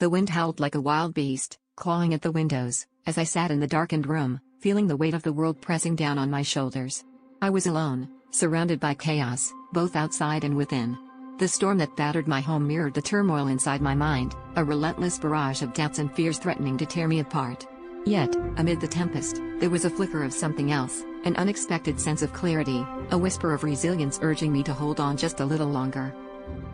The wind howled like a wild beast, clawing at the windows, as I sat in the darkened room, feeling the weight of the world pressing down on my shoulders. I was alone, surrounded by chaos, both outside and within. The storm that battered my home mirrored the turmoil inside my mind, a relentless barrage of doubts and fears threatening to tear me apart. Yet, amid the tempest, there was a flicker of something else, an unexpected sense of clarity, a whisper of resilience urging me to hold on just a little longer.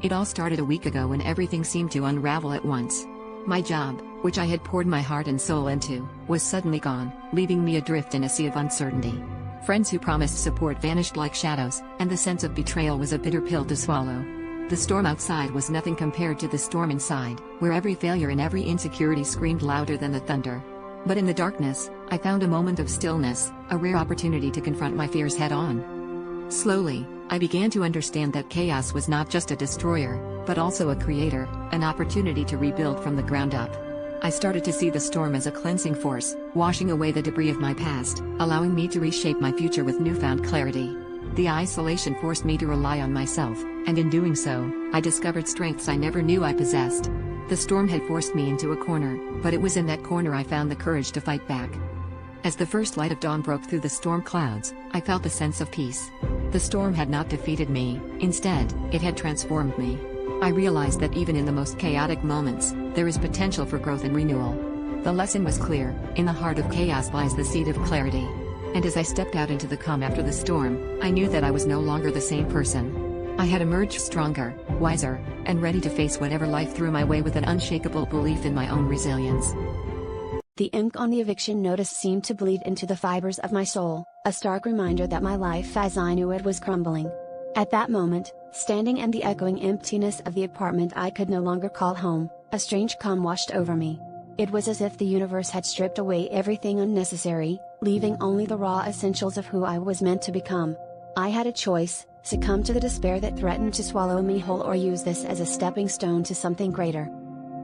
It all started a week ago when everything seemed to unravel at once. My job, which I had poured my heart and soul into, was suddenly gone, leaving me adrift in a sea of uncertainty. Friends who promised support vanished like shadows, and the sense of betrayal was a bitter pill to swallow. The storm outside was nothing compared to the storm inside, where every failure and every insecurity screamed louder than the thunder. But in the darkness, I found a moment of stillness, a rare opportunity to confront my fears head-on. Slowly, I began to understand that chaos was not just a destroyer, but also a creator, an opportunity to rebuild from the ground up. I started to see the storm as a cleansing force, washing away the debris of my past, allowing me to reshape my future with newfound clarity. The isolation forced me to rely on myself, and in doing so, I discovered strengths I never knew I possessed. The storm had forced me into a corner, but it was in that corner I found the courage to fight back. As the first light of dawn broke through the storm clouds, I felt a sense of peace. The storm had not defeated me, instead, it had transformed me. I realized that even in the most chaotic moments, there is potential for growth and renewal. The lesson was clear: in the heart of chaos lies the seed of clarity. And as I stepped out into the calm after the storm, I knew that I was no longer the same person. I had emerged stronger, wiser, and ready to face whatever life threw my way with an unshakable belief in my own resilience. The ink on the eviction notice seemed to bleed into the fibers of my soul, a stark reminder that my life as I knew it was crumbling. At that moment, standing in the echoing emptiness of the apartment I could no longer call home, a strange calm washed over me. It was as if the universe had stripped away everything unnecessary, leaving only the raw essentials of who I was meant to become. I had a choice: succumb to the despair that threatened to swallow me whole, or use this as a stepping stone to something greater.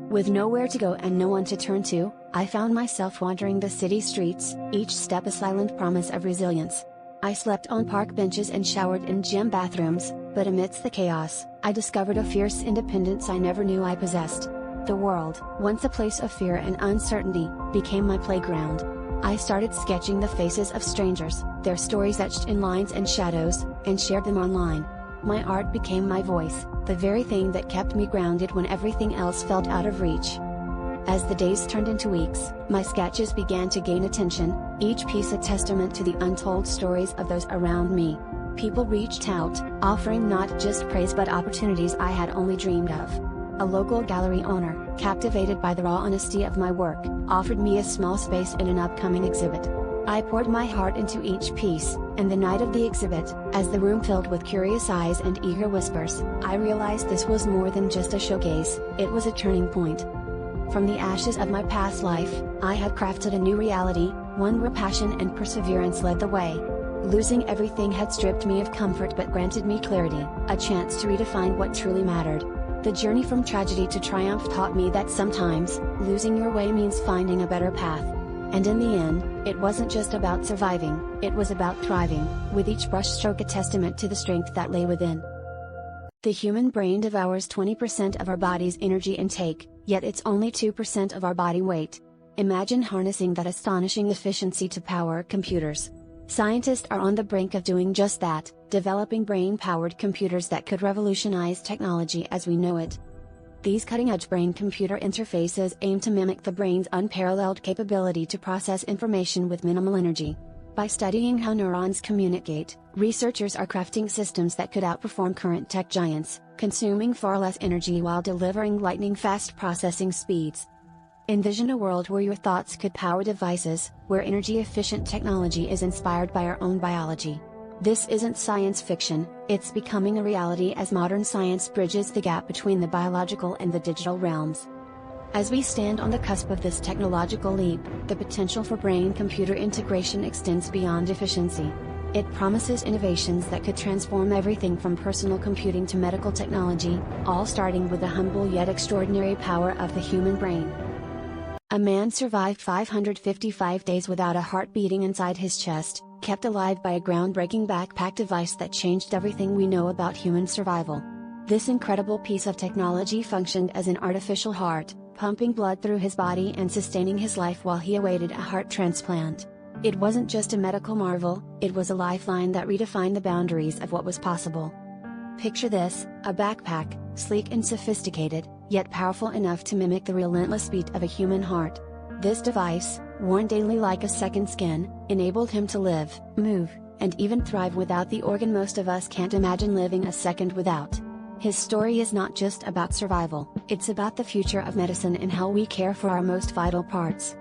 With nowhere to go and no one to turn to, I found myself wandering the city streets, each step a silent promise of resilience. I slept on park benches and showered in gym bathrooms, but amidst the chaos, I discovered a fierce independence I never knew I possessed. The world, once a place of fear and uncertainty, became my playground. I started sketching the faces of strangers, their stories etched in lines and shadows, and shared them online. My art became my voice, the very thing that kept me grounded when everything else felt out of reach. As the days turned into weeks, my sketches began to gain attention, each piece a testament to the untold stories of those around me. People reached out, offering not just praise but opportunities I had only dreamed of. A local gallery owner, captivated by the raw honesty of my work, offered me a small space in an upcoming exhibit. I poured my heart into each piece, and the night of the exhibit, as the room filled with curious eyes and eager whispers, I realized this was more than just a showcase, it was a turning point. From the ashes of my past life, I had crafted a new reality, one where passion and perseverance led the way. Losing everything had stripped me of comfort but granted me clarity, a chance to redefine what truly mattered. The journey from tragedy to triumph taught me that sometimes, losing your way means finding a better path. And in the end, it wasn't just about surviving, it was about thriving, with each brushstroke a testament to the strength that lay within. The human brain devours 20% of our body's energy intake, yet it's only 2% of our body weight. Imagine harnessing that astonishing efficiency to power computers. Scientists are on the brink of doing just that, developing brain-powered computers that could revolutionize technology as we know it. These cutting-edge brain-computer interfaces aim to mimic the brain's unparalleled capability to process information with minimal energy. By studying how neurons communicate, researchers are crafting systems that could outperform current tech giants, consuming far less energy while delivering lightning-fast processing speeds. Envision a world where your thoughts could power devices, where energy-efficient technology is inspired by our own biology. This isn't science fiction, it's becoming a reality as modern science bridges the gap between the biological and the digital realms. As we stand on the cusp of this technological leap, the potential for brain-computer integration extends beyond efficiency. It promises innovations that could transform everything from personal computing to medical technology, all starting with the humble yet extraordinary power of the human brain. A man survived 555 days without a heart beating inside his chest, kept alive by a groundbreaking backpack device that changed everything we know about human survival. This incredible piece of technology functioned as an artificial heart, pumping blood through his body and sustaining his life while he awaited a heart transplant. It wasn't just a medical marvel, it was a lifeline that redefined the boundaries of what was possible. Picture this, a backpack, sleek and sophisticated, yet powerful enough to mimic the relentless beat of a human heart. This device, worn daily like a second skin, enabled him to live, move, and even thrive without the organ most of us can't imagine living a second without. His story is not just about survival, it's about the future of medicine and how we care for our most vital parts.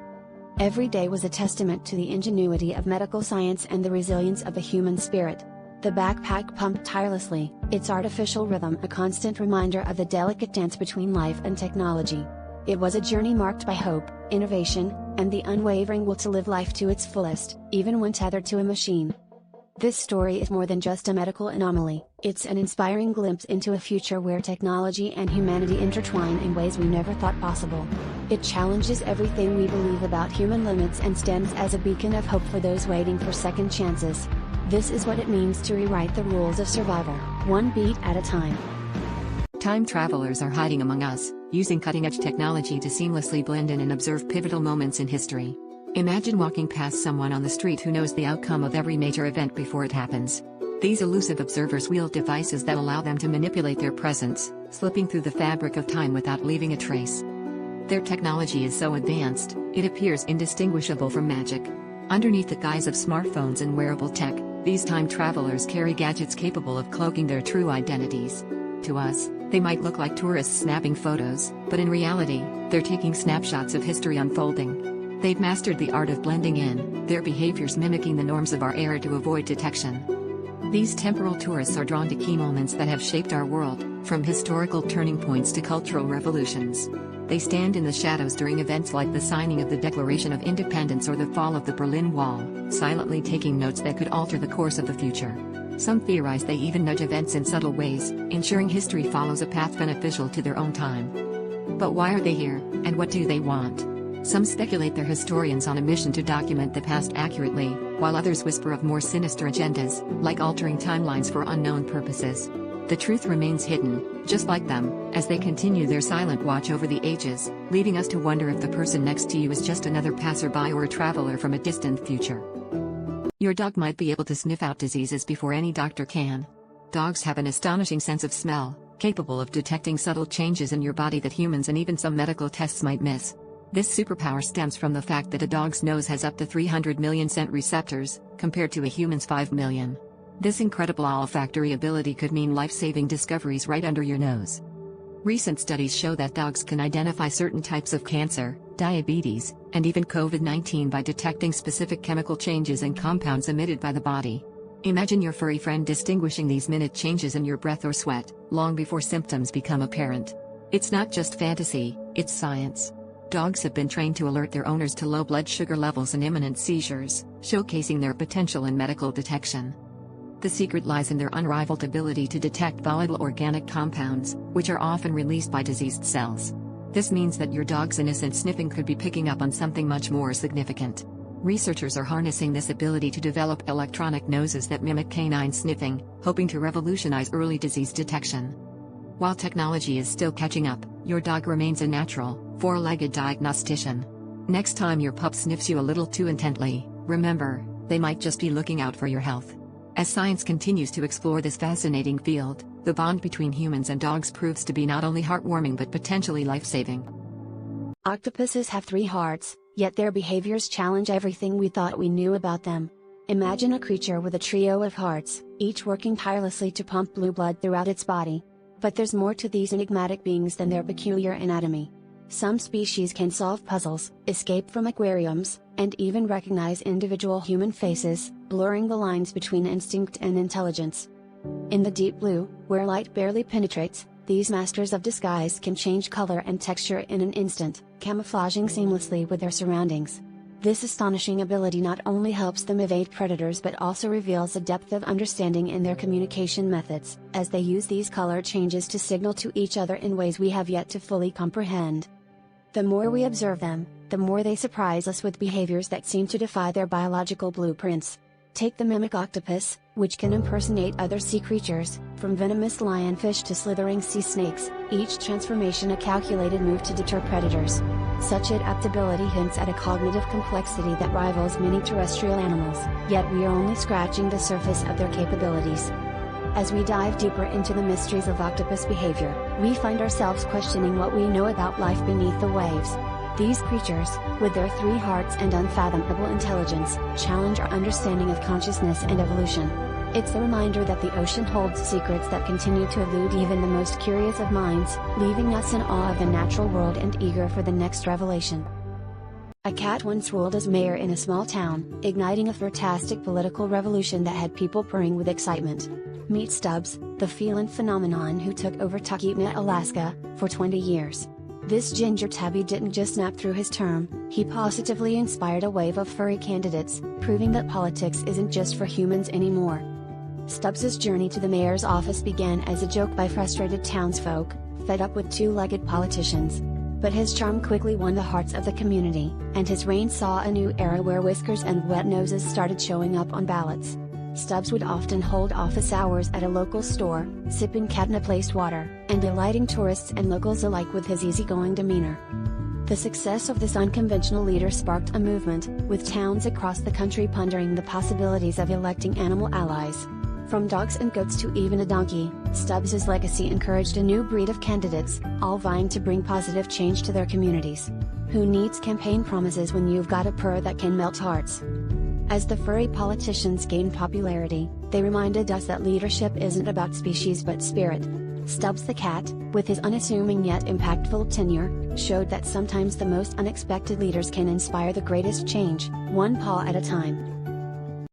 Every day was a testament to the ingenuity of medical science and the resilience of the human spirit. The backpack pumped tirelessly, its artificial rhythm a constant reminder of the delicate dance between life and technology. It was a journey marked by hope, innovation, and the unwavering will to live life to its fullest, even when tethered to a machine. This story is more than just a medical anomaly, it's an inspiring glimpse into a future where technology and humanity intertwine in ways we never thought possible. It challenges everything we believe about human limits and stands as a beacon of hope for those waiting for second chances. This is what it means to rewrite the rules of survival, one beat at a time. Time travelers are hiding among us, using cutting-edge technology to seamlessly blend in and observe pivotal moments in history. Imagine walking past someone on the street who knows the outcome of every major event before it happens. These elusive observers wield devices that allow them to manipulate their presence, slipping through the fabric of time without leaving a trace. Their technology is so advanced, it appears indistinguishable from magic. Underneath the guise of smartphones and wearable tech, these time travelers carry gadgets capable of cloaking their true identities. To us, they might look like tourists snapping photos, but in reality, they're taking snapshots of history unfolding. They've mastered the art of blending in, their behaviors mimicking the norms of our era to avoid detection. These temporal tourists are drawn to key moments that have shaped our world, from historical turning points to cultural revolutions. They stand in the shadows during events like the signing of the Declaration of Independence or the fall of the Berlin Wall, silently taking notes that could alter the course of the future. Some theorize they even nudge events in subtle ways, ensuring history follows a path beneficial to their own time. But why are they here, and what do they want? Some speculate they're historians on a mission to document the past accurately, while others whisper of more sinister agendas, like altering timelines for unknown purposes. The truth remains hidden, just like them, as they continue their silent watch over the ages, leaving us to wonder if the person next to you is just another passerby or a traveler from a distant future. Your dog might be able to sniff out diseases before any doctor can. Dogs have an astonishing sense of smell, capable of detecting subtle changes in your body that humans and even some medical tests might miss. This superpower stems from the fact that a dog's nose has up to 300 million scent receptors, compared to a human's 5 million. This incredible olfactory ability could mean life-saving discoveries right under your nose. Recent studies show that dogs can identify certain types of cancer, diabetes, and even COVID-19 by detecting specific chemical changes and compounds emitted by the body. Imagine your furry friend distinguishing these minute changes in your breath or sweat, long before symptoms become apparent. It's not just fantasy, it's science. Dogs have been trained to alert their owners to low blood sugar levels and imminent seizures, showcasing their potential in medical detection. The secret lies in their unrivaled ability to detect volatile organic compounds, which are often released by diseased cells. This means that your dog's innocent sniffing could be picking up on something much more significant. Researchers are harnessing this ability to develop electronic noses that mimic canine sniffing, hoping to revolutionize early disease detection. While technology is still catching up, your dog remains a natural, four-legged diagnostician. Next time your pup sniffs you a little too intently, remember, they might just be looking out for your health. As science continues to explore this fascinating field, the bond between humans and dogs proves to be not only heartwarming but potentially life-saving. Octopuses have 3 hearts, yet their behaviors challenge everything we thought we knew about them. Imagine a creature with a trio of hearts, each working tirelessly to pump blue blood throughout its body. But there's more to these enigmatic beings than their peculiar anatomy. Some species can solve puzzles, escape from aquariums, and even recognize individual human faces, blurring the lines between instinct and intelligence. In the deep blue, where light barely penetrates, these masters of disguise can change color and texture in an instant, camouflaging seamlessly with their surroundings. This astonishing ability not only helps them evade predators but also reveals a depth of understanding in their communication methods, as they use these color changes to signal to each other in ways we have yet to fully comprehend. The more we observe them, the more they surprise us with behaviors that seem to defy their biological blueprints. Take the mimic octopus, which can impersonate other sea creatures, From venomous lionfish to slithering sea snakes, each transformation a calculated move to deter predators. Such adaptability hints at a cognitive complexity that rivals many terrestrial animals, yet we are only scratching the surface of their capabilities. As we dive deeper into the mysteries of octopus behavior, we find ourselves questioning what we know about life beneath the waves. These creatures, with their 3 hearts and unfathomable intelligence, challenge our understanding of consciousness and evolution. It's a reminder that the ocean holds secrets that continue to elude even the most curious of minds, leaving us in awe of the natural world and eager for the next revelation. A cat once ruled as mayor in a small town, igniting a fantastic political revolution that had people purring with excitement. Meet Stubbs, the feline phenomenon who took over Tuckatona, Alaska, for 20 years. This ginger tabby didn't just snap through his term, he positively inspired a wave of furry candidates, proving that politics isn't just for humans anymore. Stubbs's journey to the mayor's office began as a joke by frustrated townsfolk, fed up with 2-legged politicians. But his charm quickly won the hearts of the community, and his reign saw a new era where whiskers and wet noses started showing up on ballots. Stubbs would often hold office hours at a local store, sipping catnip-laced water, and delighting tourists and locals alike with his easygoing demeanor. The success of this unconventional leader sparked a movement, with towns across the country pondering the possibilities of electing animal allies. From dogs and goats to even a donkey, Stubbs's legacy encouraged a new breed of candidates, all vying to bring positive change to their communities. Who needs campaign promises when you've got a purr that can melt hearts? As the furry politicians gained popularity, they reminded us that leadership isn't about species but spirit. Stubbs the cat, with his unassuming yet impactful tenure, showed that sometimes the most unexpected leaders can inspire the greatest change, one paw at a time.